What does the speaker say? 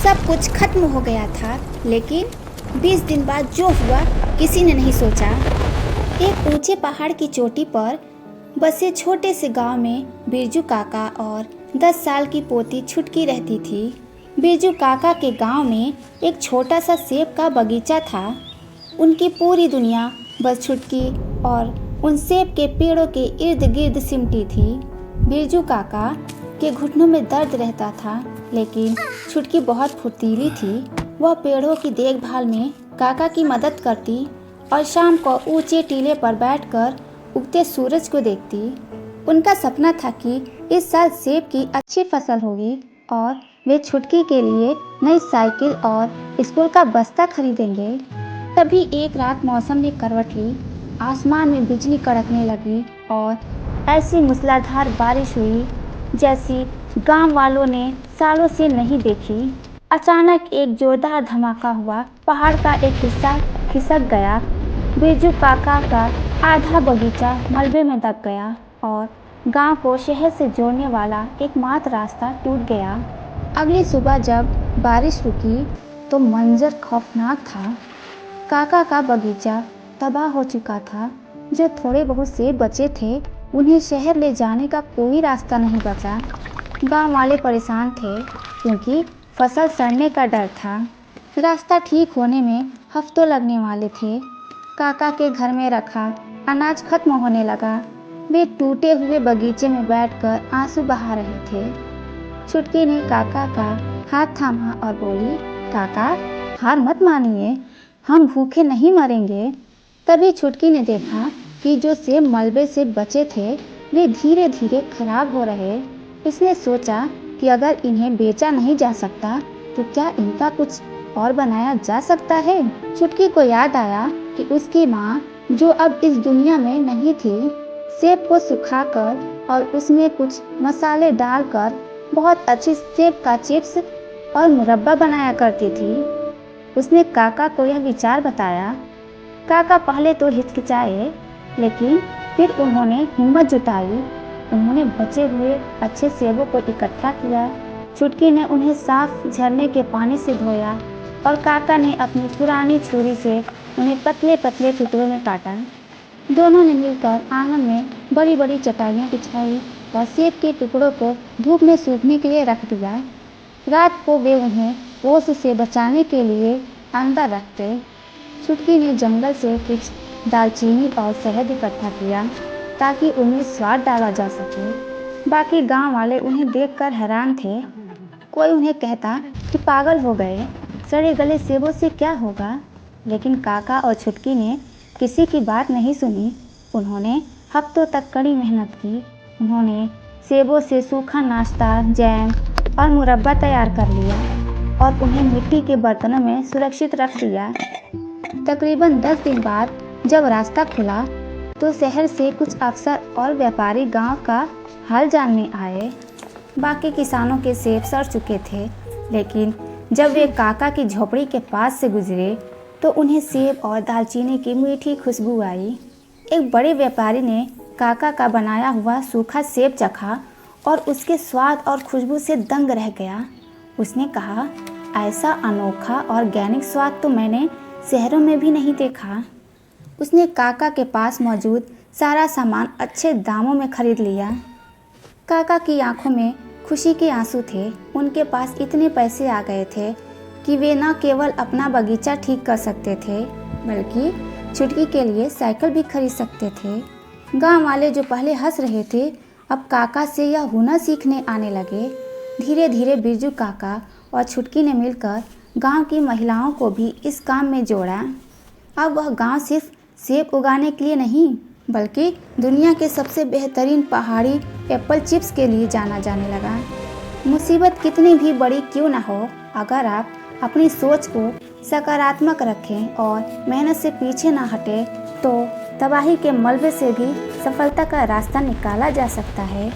सब कुछ खत्म हो गया था, लेकिन 20 दिन बाद जो हुआ किसी ने नहीं सोचा। एक ऊंचे पहाड़ की चोटी पर बसे छोटे से गांव में बिरजू काका और 10 साल की पोती छुटकी रहती थी। बिरजू काका के गांव में एक छोटा सा सेब का बगीचा था। उनकी पूरी दुनिया बस छुटकी और उन सेब के पेड़ों के इर्द गिर्द सिमटी थी। बिरजू काका के घुटनों में दर्द रहता था, लेकिन छुटकी बहुत फुर्तीली थी। वह पेड़ों की देखभाल में काका की मदद करती और शाम को ऊंचे टीले पर बैठकर उगते सूरज को देखती। उनका सपना था कि इस साल सेब की अच्छी फसल होगी और वे छुटकी के लिए नई साइकिल और स्कूल का बस्ता खरीदेंगे। तभी एक रात मौसम ने करवट ली। आसमान में बिजली कड़कने लगी और ऐसी मूसलाधार बारिश हुई जैसी गांव वालों ने सालों से नहीं देखी। अचानक एक जोरदार धमाका हुआ। पहाड़ का एक हिस्सा खिसक गया। बिरजू काका का आधा बगीचा मलबे में दब गया और गांव को शहर से जोड़ने वाला एकमात्र रास्ता टूट गया। अगली सुबह जब बारिश रुकी तो मंजर खौफनाक था। काका का बगीचा तबाह हो चुका था। जो थोड़े बहुत सेब बचे थे, उन्हें शहर ले जाने का कोई रास्ता नहीं बचा। गांव वाले परेशान थे क्योंकि फसल सड़ने का डर था। रास्ता ठीक होने में हफ्तों लगने वाले थे। काका के घर में रखा अनाज खत्म होने लगा। वे टूटे हुए बगीचे में बैठकर आंसू बहा रहे थे। छुटकी ने काका का हाथ थामा और बोली, काका, हार मत मानिए, हम भूखे नहीं मरेंगे। तभी छुटकी ने देखा कि जो सेब मलबे से बचे थे वे धीरे धीरे खराब हो रहे। उसने सोचा कि अगर इन्हें बेचा नहीं जा सकता तो क्या इनका कुछ और बनाया जा सकता है। छुटकी को याद आया कि उसकी माँ, जो अब इस दुनिया में नहीं थी, सेब को सुखाकर और उसमें कुछ मसाले डालकर बहुत अच्छी सेब का चिप्स और मुरब्बा बनाया करती थी। उसने काका को यह विचार बताया। काका पहले तो हिचकिचाए, लेकिन फिर उन्होंने हिम्मत जुटाई। उन्होंने बचे हुए अच्छे सेबों को इकट्ठा किया। छुटकी ने उन्हें साफ झरने के पानी से धोया और काका ने अपनी पुरानी छुरी से उन्हें पतले पतले टुकड़ों में काटा। दोनों ने मिलकर आंगन में बड़ी बड़ी चटाइयाँ बिछाई और सेब के टुकड़ों को धूप में सूखने के लिए रख दिया। रात को वे उन्हें ओस से बचाने के लिए अंदर रखते। छुटकी ने जंगल से कुछ दालचीनी और शहद इकट्ठा किया ताकि उन्हें स्वाद डाला जा सके। बाकी गांव वाले उन्हें देखकर हैरान थे। कोई उन्हें कहता कि पागल हो गए, सड़े गले सेबों से क्या होगा। लेकिन काका और छुटकी ने किसी की बात नहीं सुनी। उन्होंने हफ्तों तक कड़ी मेहनत की। उन्होंने सेबों से सूखा नाश्ता, जैम और मुरब्बा तैयार कर लिया और उन्हें मिट्टी के बर्तनों में सुरक्षित रख दिया। तकरीबन 10 दिन बाद जब रास्ता खुला तो शहर से कुछ अफसर और व्यापारी गांव का हाल जानने आए। बाकी किसानों के सेब सड़ चुके थे, लेकिन जब वे काका की झोपड़ी के पास से गुजरे तो उन्हें सेब और दालचीनी की मीठी खुशबू आई। एक बड़े व्यापारी ने काका का बनाया हुआ सूखा सेब चखा और उसके स्वाद और खुशबू से दंग रह गया। उसने कहा, ऐसा अनोखा ऑर्गेनिक स्वाद तो मैंने शहरों में भी नहीं देखा। उसने काका के पास मौजूद सारा सामान अच्छे दामों में खरीद लिया। काका की आंखों में खुशी के आंसू थे। उनके पास इतने पैसे आ गए थे कि वे न केवल अपना बगीचा ठीक कर सकते थे, बल्कि छुटकी के लिए साइकिल भी खरीद सकते थे। गांव वाले जो पहले हंस रहे थे, अब काका से यह हुनर सीखने आने लगे। धीरे धीरे बिरजू काका और छुटकी ने मिलकर गांव की महिलाओं को भी इस काम में जोड़ा। अब वह गांव सिर्फ सेब उगाने के लिए नहीं, बल्कि दुनिया के सबसे बेहतरीन पहाड़ी एप्पल चिप्स के लिए जाना जाने लगा। मुसीबत कितनी भी बड़ी क्यों ना हो, अगर आप अपनी सोच को सकारात्मक रखें और मेहनत से पीछे ना हटें, तो तबाही के मलबे से भी सफलता का रास्ता निकाला जा सकता है।